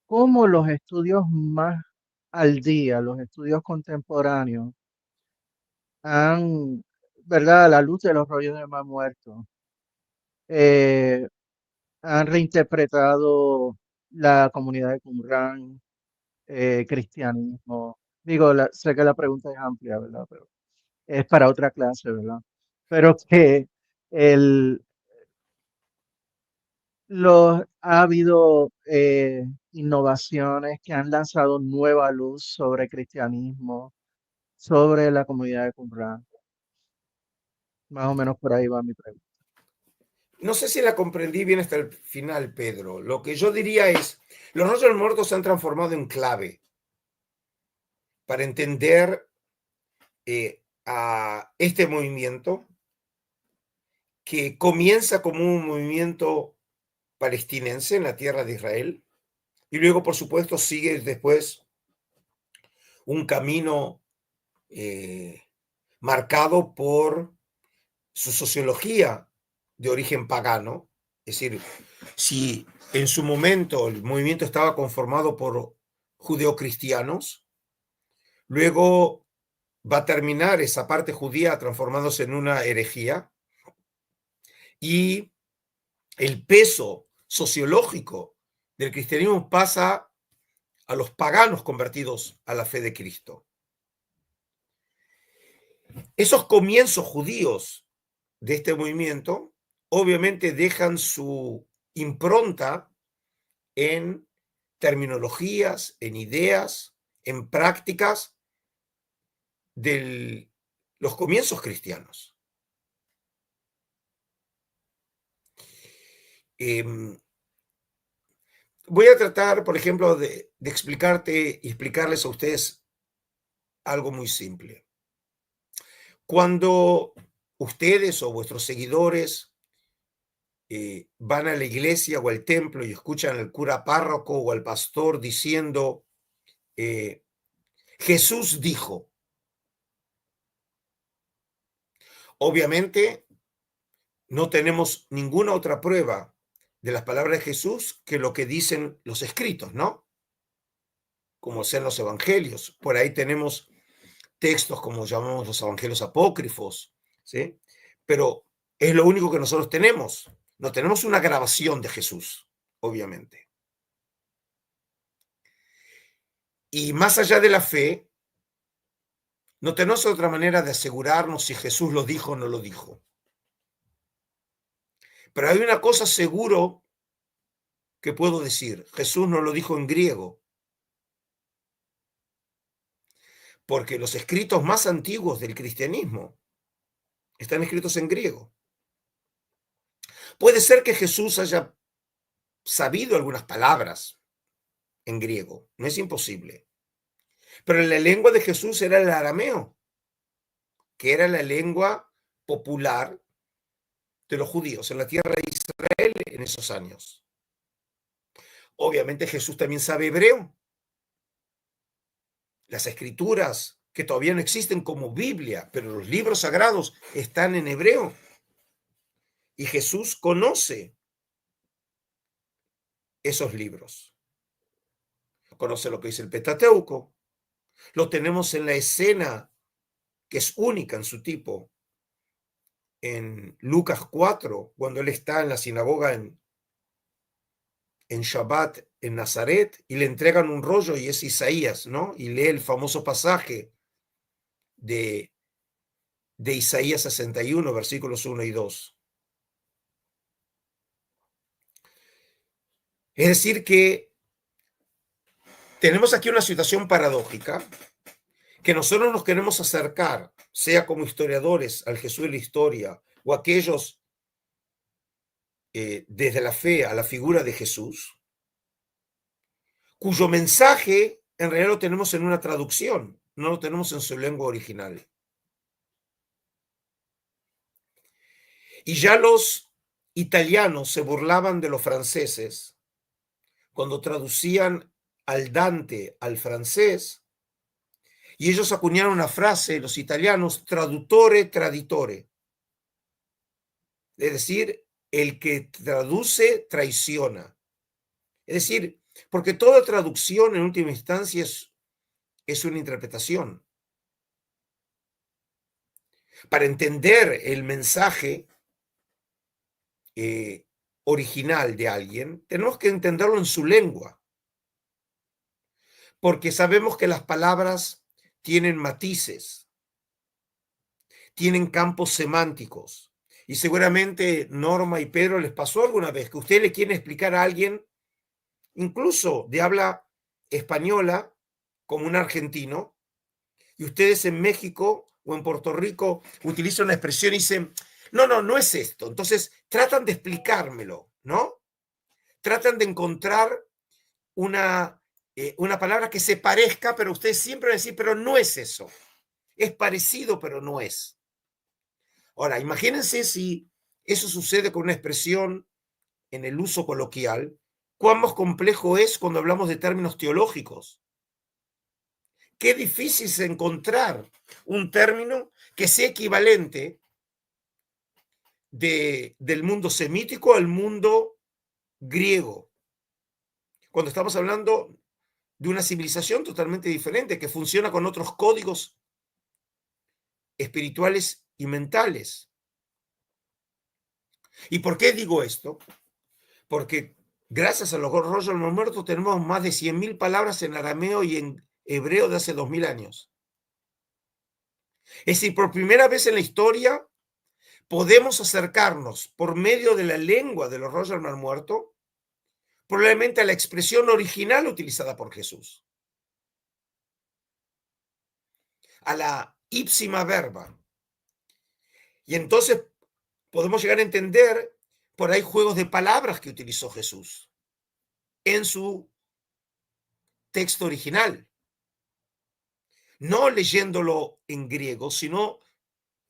Cómo los estudios más al día, los estudios contemporáneos, han, ¿verdad? A la luz de los rollos de Mar Muerto, eh, han reinterpretado la comunidad de Qumran, cristianismo. Digo, sé que la pregunta es amplia, ¿verdad? Pero es para otra clase, ¿verdad? Pero que el, ha habido innovaciones que han lanzado nueva luz sobre cristianismo, sobre la comunidad de Qumran. Más o menos por ahí va mi pregunta.
No sé si la comprendí bien hasta el final, Pedro. Lo que yo diría es, los rollos muertos se han transformado en clave para entender a este movimiento que comienza como un movimiento palestinense en la tierra de Israel y luego, por supuesto, sigue después un camino marcado por su sociología de origen pagano. Es decir, si en su momento el movimiento estaba conformado por judeocristianos, luego va a terminar esa parte judía transformándose en una herejía y el peso sociológico del cristianismo pasa a los paganos convertidos a la fe de Cristo. Esos comienzos judíos de este movimiento obviamente dejan su impronta en terminologías, en ideas, en prácticas de los comienzos cristianos. Voy a tratar, por ejemplo, de explicarte y explicarles a ustedes algo muy simple. Cuando ustedes o vuestros seguidores van a la iglesia o al templo y escuchan al cura párroco o al pastor diciendo, Jesús dijo. Obviamente, no tenemos ninguna otra prueba de las palabras de Jesús que lo que dicen los escritos, ¿no? Como sean los evangelios. Por ahí tenemos textos como llamamos los evangelios apócrifos, ¿sí? Pero es lo único que nosotros tenemos. No tenemos una grabación de Jesús, obviamente. Y más allá de la fe, no tenemos otra manera de asegurarnos si Jesús lo dijo o no lo dijo. Pero hay una cosa seguro que puedo decir. Jesús no lo dijo en griego. Porque los escritos más antiguos del cristianismo están escritos en griego. Puede ser que Jesús haya sabido algunas palabras en griego, no es imposible. Pero la lengua de Jesús era el arameo, que era la lengua popular de los judíos en la tierra de Israel en esos años. Obviamente Jesús también sabe hebreo. Las escrituras que todavía no existen como Biblia, pero los libros sagrados están en hebreo. Y Jesús conoce esos libros. Conoce lo que dice el Pentateuco. Lo tenemos en la escena que es única en su tipo, en Lucas 4, cuando él está en la sinagoga en Shabbat en Nazaret y le entregan un rollo y es Isaías, ¿no? Y lee el famoso pasaje de Isaías 61, versículos 1 y 2. Es decir que tenemos aquí una situación paradójica, que nosotros nos queremos acercar, sea como historiadores, al Jesús de la historia, o aquellos desde la fe a la figura de Jesús, cuyo mensaje en realidad lo tenemos en una traducción, no lo tenemos en su lengua original. Y ya los italianos se burlaban de los franceses cuando traducían al Dante al francés, y ellos acuñaron una frase, los italianos, traduttore traditore. Es decir, el que traduce traiciona. Es decir, porque toda traducción en última instancia es una interpretación. Para entender el mensaje original de alguien, tenemos que entenderlo en su lengua. Porque sabemos que las palabras tienen matices, tienen campos semánticos. Y seguramente Norma y Pedro les pasó alguna vez que usted le quiere explicar a alguien, incluso de habla española, como un argentino, y ustedes en México o en Puerto Rico utilizan una expresión y dicen, no es esto. Entonces tratan de explicármelo, ¿no? Tratan de encontrar una palabra que se parezca, pero ustedes siempre van a decir, pero no es eso. Es parecido, pero no es. Ahora, imagínense si eso sucede con una expresión en el uso coloquial, cuán más complejo es cuando hablamos de términos teológicos. Qué difícil es encontrar un término que sea equivalente del mundo semítico al mundo griego. Cuando estamos hablando de una civilización totalmente diferente, que funciona con otros códigos espirituales y mentales. ¿Y por qué digo esto? Porque gracias a los rollos de los muertos tenemos más de 100.000 palabras en arameo y en hebreo de hace 2000 años. Es decir, por primera vez en la historia podemos acercarnos por medio de la lengua de los rollos del Mar Muerto, probablemente a la expresión original utilizada por Jesús, a la ipsima verba. Y entonces podemos llegar a entender por ahí juegos de palabras que utilizó Jesús en su texto original. No leyéndolo en griego, sino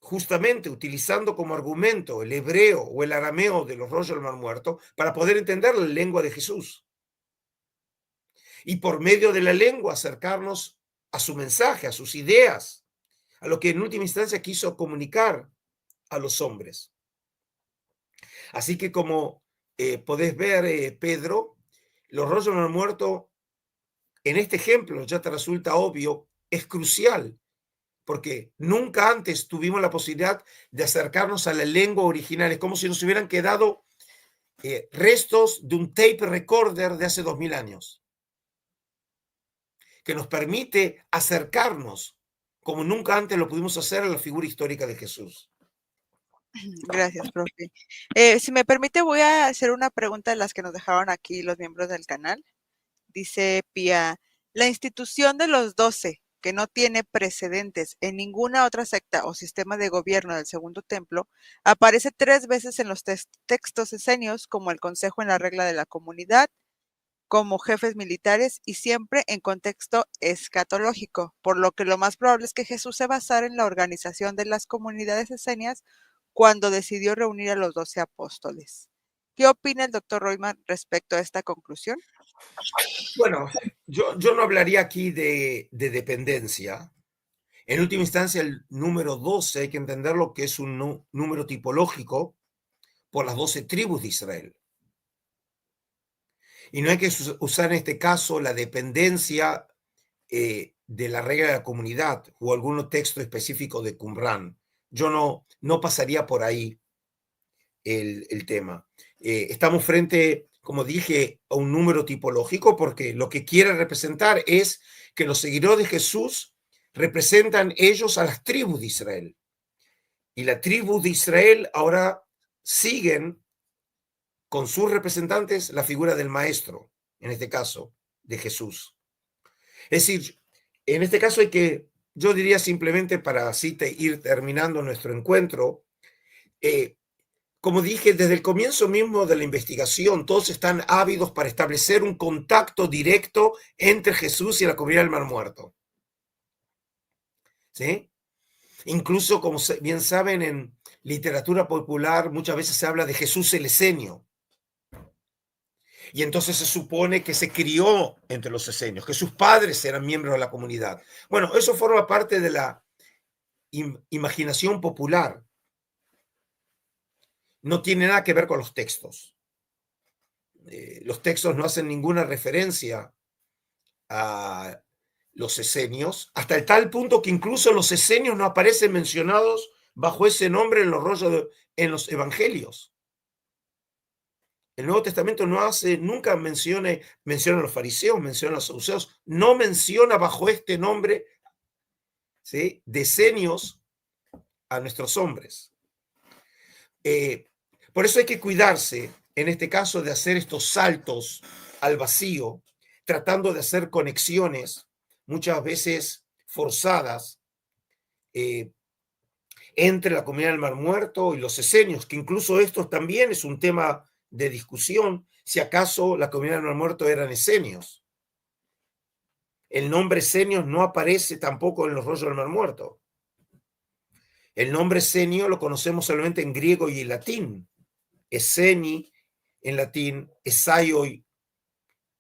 justamente utilizando como argumento el hebreo o el arameo de los rollos del Mar Muerto para poder entender la lengua de Jesús. Y por medio de la lengua acercarnos a su mensaje, a sus ideas, a lo que en última instancia quiso comunicar a los hombres. Así que como podés ver, Pedro, los rollos del Mar Muerto, en este ejemplo ya te resulta obvio, es crucial, porque nunca antes tuvimos la posibilidad de acercarnos a la lengua original. Es como si nos hubieran quedado restos de un tape recorder de hace 2000 años, que nos permite acercarnos como nunca antes lo pudimos hacer a la figura histórica de Jesús.
Gracias, profe. Si me permite, voy a hacer una pregunta de las que nos dejaron aquí los miembros del canal. Dice Pía, la institución de los 12, que no tiene precedentes en ninguna otra secta o sistema de gobierno del Segundo Templo, aparece 3 veces en los textos esenios como el consejo en la regla de la comunidad, como jefes militares y siempre en contexto escatológico, por lo que lo más probable es que Jesús se basara en la organización de las comunidades esenias cuando decidió reunir a los 12 apóstoles. ¿Qué opina el doctor Royman respecto a esta conclusión?
Bueno, yo no hablaría aquí de dependencia. En última instancia, el número 12 hay que entenderlo que es un número tipológico por las 12 tribus de Israel. Y no hay que usar en este caso la dependencia de la regla de la comunidad o algún texto específico de Qumran. Yo no pasaría por ahí el tema. Estamos frente, como dije, a un número tipológico porque lo que quiere representar es que los seguidores de Jesús representan ellos a las tribus de Israel. Y la tribu de Israel ahora siguen con sus representantes la figura del maestro, en este caso, de Jesús. Es decir, en este caso yo diría simplemente para así ir terminando nuestro encuentro, como dije, desde el comienzo mismo de la investigación, todos están ávidos para establecer un contacto directo entre Jesús y la comunidad del Mar Muerto. ¿Sí? Incluso, como bien saben, en literatura popular muchas veces se habla de Jesús el esenio. Y entonces se supone que se crió entre los esenios, que sus padres eran miembros de la comunidad. Bueno, eso forma parte de la imaginación popular. No tiene nada que ver con los textos. Los textos no hacen ninguna referencia a los esenios, hasta el tal punto que incluso los esenios no aparecen mencionados bajo ese nombre en los rollos en los evangelios. El Nuevo Testamento nunca menciona a los fariseos, menciona a los saduceos, no menciona bajo este nombre, ¿sí?, de esenios a nuestros hombres. Por eso hay que cuidarse, en este caso, de hacer estos saltos al vacío, tratando de hacer conexiones, muchas veces forzadas, entre la comunidad del Mar Muerto y los esenios, que incluso esto también es un tema de discusión, si acaso la comunidad del Mar Muerto eran esenios. El nombre esenios no aparece tampoco en los rollos del Mar Muerto. El nombre esenio lo conocemos solamente en griego y en latín. Eseni en latín, esaioi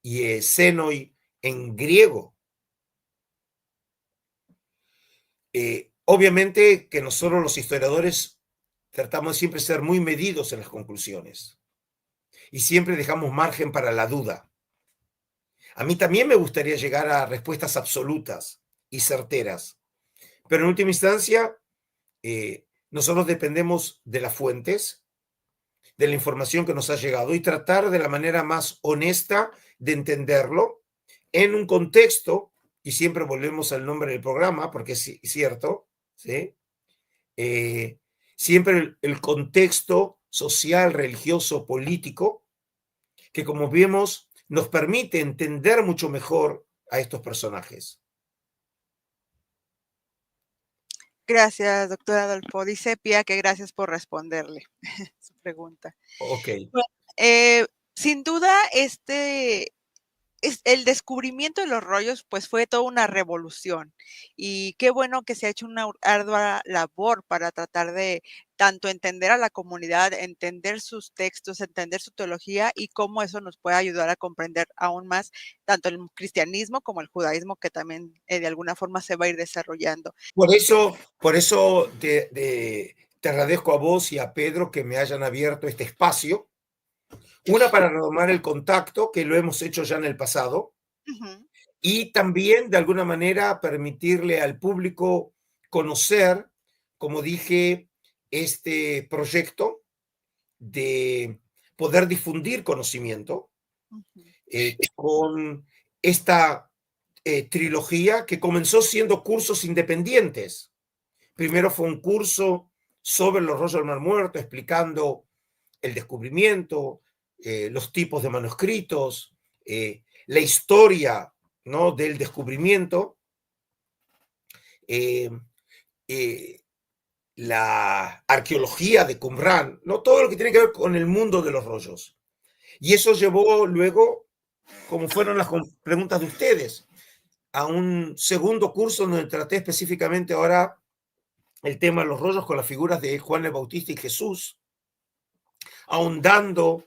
y esenoi en griego. Obviamente que nosotros los historiadores tratamos de siempre ser muy medidos en las conclusiones y siempre dejamos margen para la duda. A mí también me gustaría llegar a respuestas absolutas y certeras, pero en última instancia nosotros dependemos de las fuentes, de la información que nos ha llegado y tratar de la manera más honesta de entenderlo en un contexto, y siempre volvemos al nombre del programa porque es cierto, ¿sí? Siempre el contexto social, religioso, político, que como vemos nos permite entender mucho mejor a estos personajes.
Gracias, doctora Adolfo. Dice Pía que gracias por responderle su pregunta.
Ok.
Bueno, sin duda, este el descubrimiento de los rollos, pues fue toda una revolución. Y qué bueno que se ha hecho una ardua labor para tratar de tanto entender a la comunidad, entender sus textos, entender su teología y cómo eso nos puede ayudar a comprender aún más tanto el cristianismo como el judaísmo, que también de alguna forma se va a ir desarrollando.
Por eso te agradezco a vos y a Pedro que me hayan abierto este espacio. Una, para retomar el contacto, que lo hemos hecho ya en el pasado,
Ujú.
y también, de alguna manera, permitirle al público conocer, como dije, este proyecto de poder difundir conocimiento
Ujú.
con esta trilogía que comenzó siendo cursos independientes. Primero fue un curso sobre los rollos del Mar Muerto, explicando el descubrimiento, los tipos de manuscritos, la historia, ¿no?, del descubrimiento, eh, eh, la arqueología de Qumran, ¿no?, todo lo que tiene que ver con el mundo de los rollos. Y eso llevó luego, como fueron las preguntas de ustedes, a un segundo curso donde traté específicamente ahora el tema de los rollos con las figuras de Juan el Bautista y Jesús, ahondando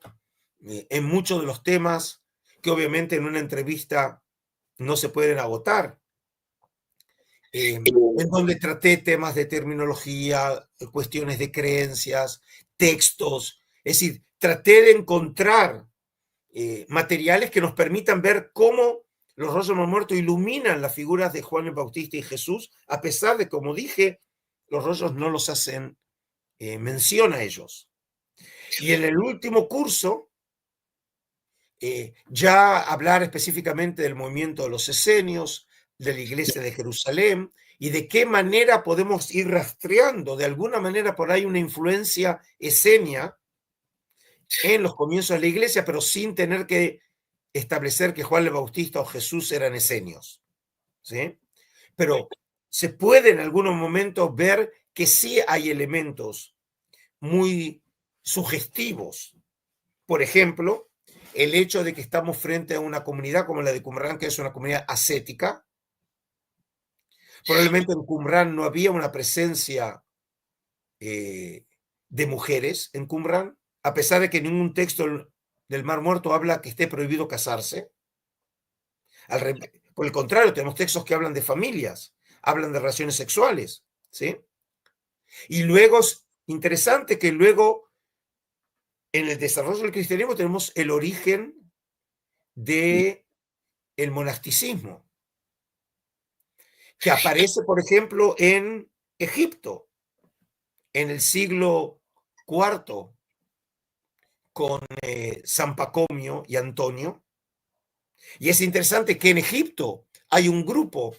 en muchos de los temas que obviamente en una entrevista no se pueden agotar, en donde traté temas de terminología, cuestiones de creencias, textos, es decir, traté de encontrar materiales que nos permitan ver cómo los rollos del Mar Muerto iluminan las figuras de Juan el Bautista y Jesús, a pesar de, como dije, los rollos no los hacen mención a ellos. Y en el último curso, ya hablar específicamente del movimiento de los esenios, de la iglesia de Jerusalén, y de qué manera podemos ir rastreando, de alguna manera por ahí, una influencia esenia en los comienzos de la iglesia, pero sin tener que establecer que Juan el Bautista o Jesús eran esenios, ¿sí? Pero se puede en algunos momentos ver que sí hay elementos muy sugestivos. Por ejemplo, el hecho de que estamos frente a una comunidad como la de Qumran, que es una comunidad ascética. Probablemente en Qumran no había una presencia de mujeres en Qumran, a pesar de que ningún texto del Mar Muerto habla que esté prohibido casarse. Por el contrario, tenemos textos que hablan de familias, hablan de relaciones sexuales, ¿sí? Y luego es interesante que luego en el desarrollo del cristianismo tenemos el origen de el monasticismo, que aparece, por ejemplo, en Egipto, en el siglo IV, con San Pacomio y Antonio. Y es interesante que en Egipto hay un grupo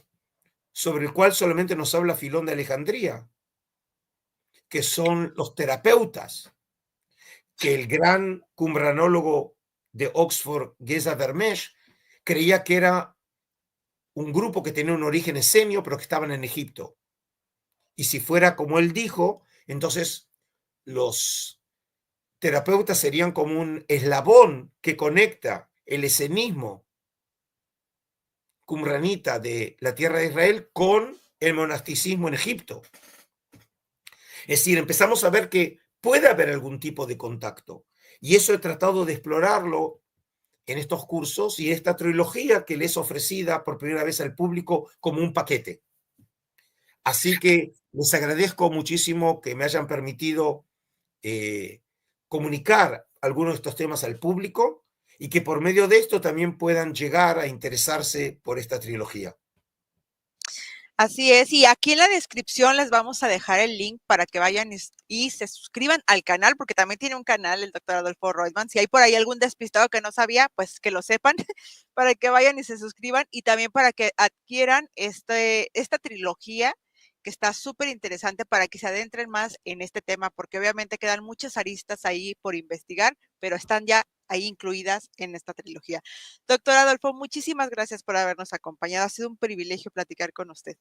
sobre el cual solamente nos habla Filón de Alejandría, que son los terapeutas, que el gran cumranólogo de Oxford, Geza Vermeer, creía que era un grupo que tenía un origen esenio, pero que estaban en Egipto. Y si fuera como él dijo, entonces los terapeutas serían como un eslabón que conecta el esenismo qumranita de la tierra de Israel con el monasticismo en Egipto. Es decir, empezamos a ver que puede haber algún tipo de contacto. Y eso he tratado de explorarlo en estos cursos y esta trilogía que les es ofrecida por primera vez al público como un paquete. Así que les agradezco muchísimo que me hayan permitido comunicar algunos de estos temas al público y que por medio de esto también puedan llegar a interesarse por esta trilogía.
Así es, y aquí en la descripción les vamos a dejar el link para que vayan y se suscriban al canal, porque también tiene un canal el doctor Adolfo Reutemann. Si hay por ahí algún despistado que no sabía, pues que lo sepan, para que vayan y se suscriban y también para que adquieran esta trilogía que está súper interesante para que se adentren más en este tema, porque obviamente quedan muchas aristas ahí por investigar, pero están ya ahí incluidas en esta trilogía. Doctor Adolfo, muchísimas gracias por habernos acompañado. Ha sido un privilegio platicar con usted.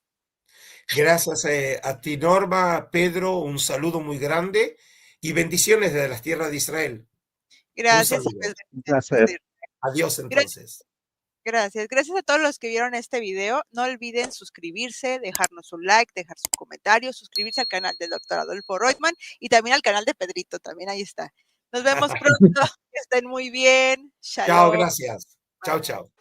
Gracias a ti, Norma, Pedro, un saludo muy grande y bendiciones desde las tierras de Israel. Un
Gracias y
saludo.
pues
Un
bendiciones
placer.
desde
Adiós
Gracias.
entonces.
Gracias. Gracias a todos los que vieron este video. No olviden suscribirse, dejarnos un like, dejar su comentario, suscribirse al canal del Dr. Adolfo Reutemann y también al canal de Pedrito, también ahí está. Nos vemos pronto. Que estén muy bien.
Chao,
Shalom.
gracias. Chao,
Bye.
chao.